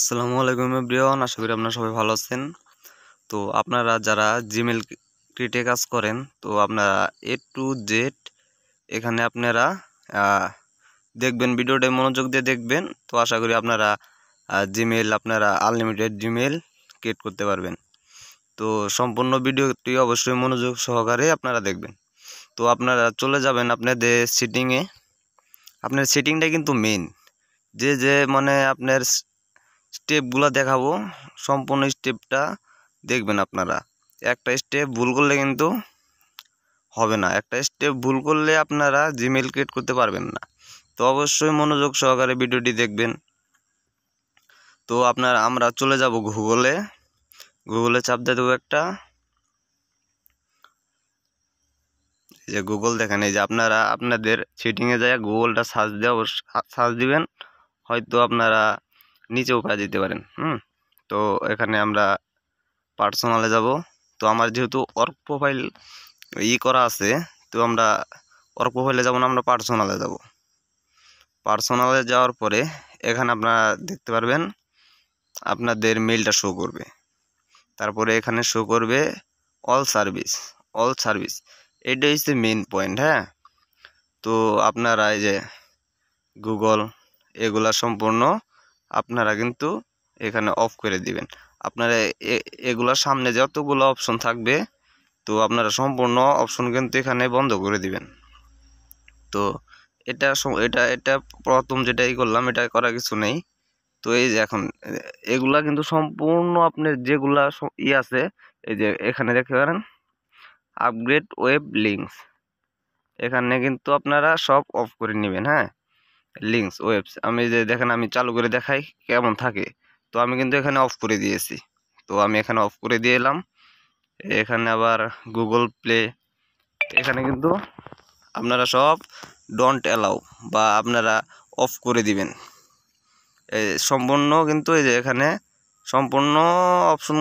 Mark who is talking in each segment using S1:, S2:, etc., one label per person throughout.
S1: আসসালামু আলাইকুম এভরিওয়ান, আশা করি আপনারা সবাই ভালো আছেন। তো আপনারা যারা জিমেল ক্রিয়েটে কাজ করেন, তো আপনারা A to Z এখানে আপনারা দেখবেন, ভিডিওটা মনোযোগ দিয়ে দেখবেন। তো আশা করি আপনারা আপনারা আনলিমিটেড জিমেল ক্রিয়েট করতে পারবেন। তো সম্পূর্ণ ভিডিওটি অবশ্যই মনোযোগ সহকারে আপনারা দেখবেন। তো আপনারা চলে যাবেন আপনাদের সেটিংয়ে। আপনার সেটিংটা কিন্তু মেইন, যে মানে আপনার স্টেপগুলো দেখাবো, সম্পূর্ণ স্টেপটা দেখবেন আপনারা। একটা স্টেপ ভুল করলে কিন্তু হবে না, একটা স্টেপ ভুল করলে আপনারা জিমেল ক্রিয়েট করতে পারবেন না। তো অবশ্যই মনোযোগ সহকারে ভিডিওটি দেখবেন। তো আমরা চলে যাব গুগলে চাপ দিয়ে দেবো একটা, যে গুগল দেখেন, এই যে আপনারা আপনাদের সেটিংয়ে যায় গুগলটা সার্চ দিবেন, হয়তো আপনারা নিচেও কাজ দিতে পারেন। তো এখানে আমরা পার্সোনালে যাব। তো আমার যেহেতু ওয়ার্ক প্রোফাইল করা আছে, তো আমরা ওয়ার্ক প্রোফাইলে যাব না, আমরা পার্সোনালে যাব। পার্সোনালে যাওয়ার পরে এখানে আপনারা দেখতে পারবেন আপনাদের মেইলটা শো করবে। তারপরে এখানে শো করবে অল সার্ভিস। এটাই হচ্ছে মেইন পয়েন্ট। হ্যাঁ, তো আপনারা এই যে গুগল এগুলা সম্পূর্ণ আপনারা কিন্তু এখানে অফ করে দিবেন। আপনারা এগুলার সামনে যতগুলো অপশন থাকবে, তো আপনারা সম্পূর্ণ অপশন কিন্তু এখানে বন্ধ করে দিবেন। তো এটা এটা প্রথম যেটাই করলাম, এটা করার কিছু নেই। তো এই যে এখন এগুলা কিন্তু সম্পূর্ণ আপনার যেগুলা আছে, এই যে এখানে দেখতে পারেন আপগ্রেড ওয়েব লিঙ্কস, এখানে কিন্তু আপনারা সব অফ করে নেবেন। হ্যাঁ, লিঙ্কস ওয়েবস আমি যে দেখেন, আমি চালু করে দেখাই কেমন থাকে। তো আমি কিন্তু এখানে অফ করে দিয়েছি। তো আমি এখানে অফ করে দিয়ে এলাম। এখানে আবার গুগল প্লে, এখানে কিন্তু আপনারা সব ডোন্ট অ্যালাউ বা আপনারা অফ করে দিবেন সম্পূর্ণ। কিন্তু এই যে এখানে সম্পূর্ণ অপশন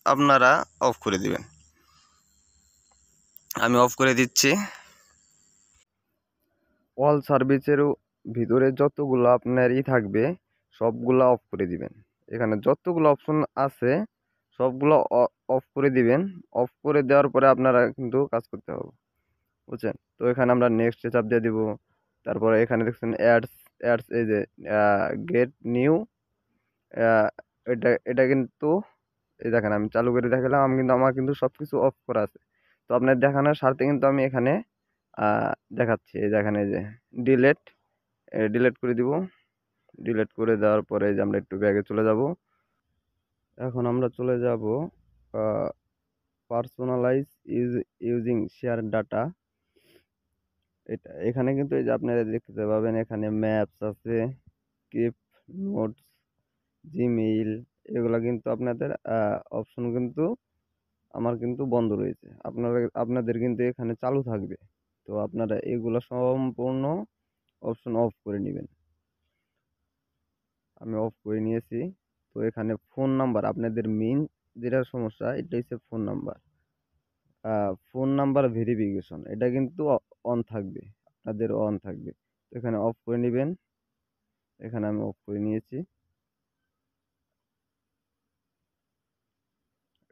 S1: আপনারা অফ করে দিবেন। আমি অফ করে দিচ্ছি। অল সার্ভিসের ভিতরে যতগুলো আপনারই থাকবে সবগুলো অফ করে দিবেন। এখানে যতগুলো অপশন আছে সবগুলো অফ করে দিবেন। অফ করে দেওয়ার পরে আপনারা কিন্তু কাজ করতে হবে, বুঝছেন? তো এখানে আমরা নেক্সট চাপ দিয়ে দিব। তারপরে এখানে দেখছেন অ্যাডস এই যে গেট নিউ, এটা কিন্তু এই দেখেন, আমি চালু করে দেখালাম, আমার কিন্তু সব কিছু অফ করা আছে। তো আপনার দেখানোর স্বার্থে কিন্তু আমি এখানে দেখাচ্ছি। এই দেখেন, এই যে ডিলেট করে দিব। ডিলেট করে দেওয়ার পরে যে আমরা একটু ব্যাগে চলে যাব। এখন আমরা চলে যাব পার্সোনালাইজ ইউজিং শেয়ার ডাটা। এখানে কিন্তু এই যে আপনারা দেখতে পাবেন, এখানে ম্যাপস আছে, কিপ নোটস, জিমেইল, এগুলা কিন্তু আপনাদের অপশন কিন্তু আমার কিন্তু বন্ধ রয়েছে। আপনাদের কিন্তু এখানে চালু থাকবে। তো আপনারা এগুলো সম্পূর্ণ অপশন অফ করে নেবেন। আমি অফ করে নিয়েছি। তো এখানে ফোন নাম্বার, আপনাদের মেইন যেটা সমস্যা, এটা হচ্ছে ফোন নাম্বার ভেরিফিকেশন, এটা কিন্তু অন থাকবে, আপনাদের অন থাকবে। তো এখানে অফ করে নেবেন। এখানে আমি অফ করে নিয়েছি।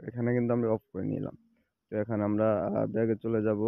S1: এখানে কিন্তু আমরা অফ করে নিলাম। তো এখানে আমরা ব্যাগে চলে যাব।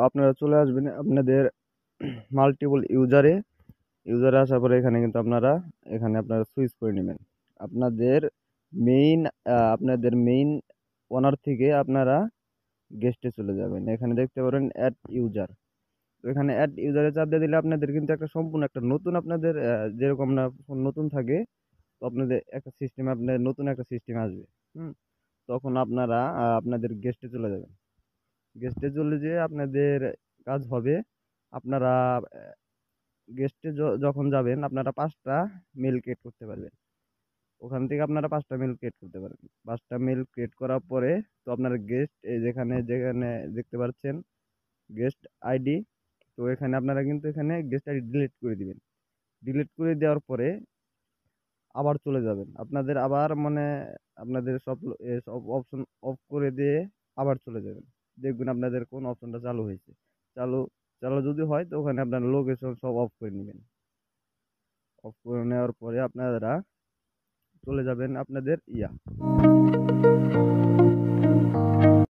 S2: আপনারা চলে আসবেন আপনাদের মাল্টিপল ইউজারে আসার পরে এখানে কিন্তু আপনারা সুইচ করে নেবেন আপনাদের মেইন আপনাদের মেইন ওনার থেকে আপনারা গেস্টে চলে যাবেন। এখানে দেখতে পারেন অ্যাড ইউজার। তো এখানে অ্যাড ইউজারে চাপ দিয়ে দিলে আপনাদের কিন্তু একটা সম্পূর্ণ একটা নতুন আপনাদের যেরকম না ফোন নতুন থাকে, তো আপনাদের একটা সিস্টেমে আপনাদের নতুন একটা সিস্টেম আসবে। হুম, তখন আপনারা আপনাদের গেস্টে চলে যাবেন। গেস্টে চলে যেয়ে আপনাদের কাজ হবে, আপনারা গেস্টে যখন যাবেন আপনারা 5টা মেল ক্রিয়েট করতে পারবেন। ওখান থেকে আপনারা 5টা মেল ক্রিয়েট করতে পারবেন। 5টা মেল ক্রিয়েট করার পরে তো আপনার গেস্ট এই যেখানে যেখানে দেখতে পাচ্ছেন গেস্ট আইডি, তো এখানে আপনারা কিন্তু এখানে গেস্ট আইডি ডিলিট করে দিবেন। ডিলিট করে দেওয়ার পরে আবার চলে যাবেন আপনাদের আবার মানে আপনাদের সব অপশন অফ করে দিয়ে আবার চলে যাবেন। দেখবেন আপনাদের কোন অপশনটা চালু হয়েছে। চালু চালু যদি হয় তো ওখানে আপনার লোকেশন সব অফ করে নেবেন। অফ করে নেওয়ার পরে আপনারা চলে যাবেন আপনাদের